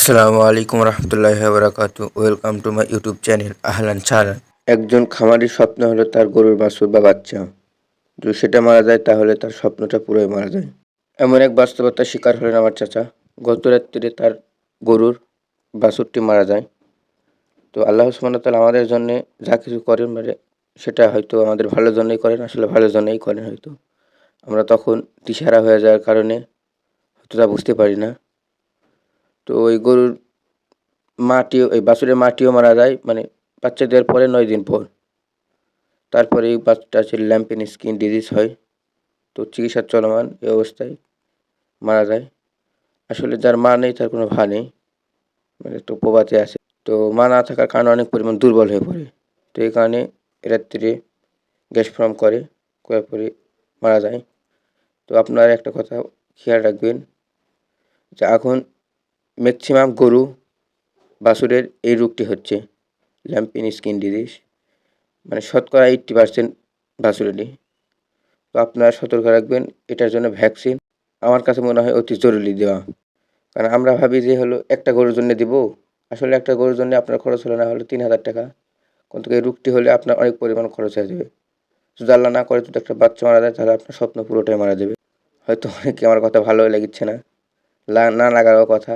আসসালামু আলাইকুম রহমতুল্লাহি বারাকাতু। Welcome to my YouTube channel আহলান সাহলান। একজন খামারির স্বপ্ন হলো তার গরুর বাছুর বা বাচ্চা, যদি সেটা মারা যায় তাহলে তার স্বপ্নটা পুরোই মারা যায়। এমন এক বাস্তবতার শিকার হলেন আমার চাচা। গত রাত্রিরে তার গরুর বাছুরটি মারা যায়। তো আল্লাহ সুবহানাহু ওয়া তাআলা আমাদের জন্য যা কিছু করেন, মানে সেটা হয়তো আমাদের ভালোর জন্যই করেন, আসলে ভালোর জন্যই করেন হয়তো। আমরা তখন দিশেহারা হয়ে যাওয়ার কারণে হয়তো তা বুঝতে পারি না। তো ওই গরুর ওই বাছুরের মাটিও মারা যায়, মানে বাচ্চা দেওয়ার পরে 9 দিন পর। তারপরে এই বাচ্চাটার ল্যাম্পিং স্কিন ডিজিজ হয়। তো চিকিৎসা চলমান এই অবস্থায় মারা যায়। আসলে যার মা নেই তার কোনো ভা নেই, মানে একটু প্রবাদে আছে। তো মা না থাকার কারণে অনেক পরিমাণ দুর্বল হয়ে পড়ে। তো এই কারণে রাত্রিরে গ্যাস ফর্ম করার পরে মারা যায়। তো আপনারা একটা কথা খেয়াল রাখবেন যে এখন ম্যাক্সিমাম গরু বাছুরের এই রোগটি হচ্ছে, ল্যাম্পিং স্কিন ডিজিজ, মানে শতকরা 80% বাছুরেরই। তো আপনারা সতর্ক রাখবেন, এটার জন্য ভ্যাকসিন আমার কাছে মনে হয় অতি জরুরি দেওয়া। কারণ আমরা ভাবি যে হলো একটা গরুর জন্য দিব, আসলে একটা গরুর জন্য আপনার খরচ হলো না হলো 3,000 টাকা, কিন্তু এই রোগটি হলে আপনার অনেক পরিমাণ খরচ হয়ে যাবে। যদি আল্লাহ না করে যদি একটা বাচ্চা মারা যায় তাহলে আপনার স্বপ্ন পুরোটাই মারা যাবে। হয়তো অনেকে আমার কথা ভালোই লাগছে না, না লাগারও কথা,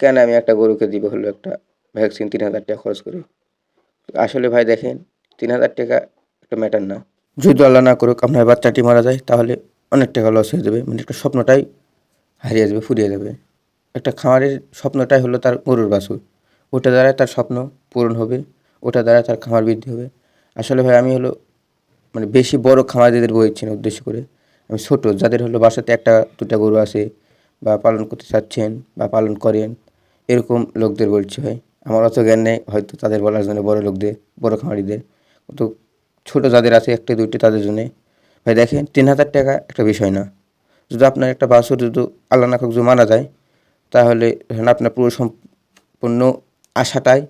কেন আমি একটা গরুকে দিব হলো একটা ভ্যাকসিন 3,000 টাকা খরচ করে। আসলে ভাই দেখেন, 3,000 টাকা একটা ম্যাটার না। যদি আল্লাহ না করুক আপনার বাচ্চাটি মারা যায় তাহলে অনেক টাকা লস হয়ে যাবে, মানে একটা স্বপ্নটাই হারিয়ে যাবে, ফুরিয়ে যাবে। একটা খামারের স্বপ্নটাই হলো তার গরুর বাছুর, ওটা দ্বারাই তার স্বপ্ন পূরণ হবে, ওটা দ্বারা তার খামার বৃদ্ধি হবে। আসলে ভাই আমি হলো মানে বেশি বড় খামারিদের বলছি না উদ্দেশ্য করে, আমি ছোট যাদের হলো বাসাতে একটা দুটা গরু আছে বা পালন করতে চাচ্ছেন বা পালন করেন, এরকম লোকদের বলছি ভাই। আমার অত জ্ঞান নেই হয়তো তাদের বলার জন্য, বড় লোকদের, বড় খামারিদের। তো ছোট যাদের আছে একটা দুইটি তাদের জন্যে ভাই দেখেন 3,000 টাকা একটা বিষয় না। যদি আপনার একটা বাছুর যদি আল্লাহ না করুক যদি মারা যায় তাহলে ধরেন আপনার পুরো সম্পূর্ণ আশাটাই,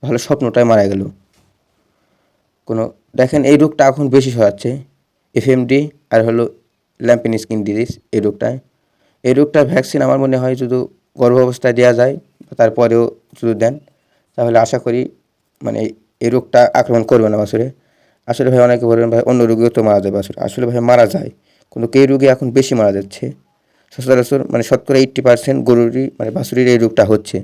ভালো স্বপ্নটাই মারা গেল। কোনো দেখেন এই রোগটা এখন বেশি ছড়াচ্ছে, এফএমডি আর হলো ল্যাম্পিং স্কিন ডিজিজ এই রোগটার ভ্যাকসিন আমার মনে হয় যদি গর্ভাবস্থায় দেওয়া যায় বা তারপরেও যদি দেন তাহলে আশা করি মানে এই রোগটা আক্রমণ করবে না বাছুরে। আসলে ভাই অনেকে বলবেন ভাই অন্য রোগেও তো মারা যায় বাছুর, আসলে ভাই মারা যায়, কিন্তু এই রোগে এখন বেশি মারা যাচ্ছে। সচরাচর মানে শতকরা 80% গরুরই মানে বাছুরের এই রোগটা হচ্ছে।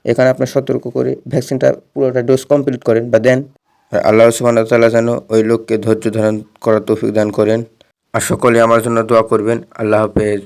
এখানে আপনার সতর্ক করে ভ্যাকসিনটা পুরোটা ডোজ কমপ্লিট করেন বা দেন। আর আল্লাহ সুবহানাহু ওয়া তাআলা যেন ওই লোককে ধৈর্য ধারণ করার তৌফিক দান করেন। আর সকলে আমার জন্য দোয়া করবেন। আল্লাহ হাফেজ।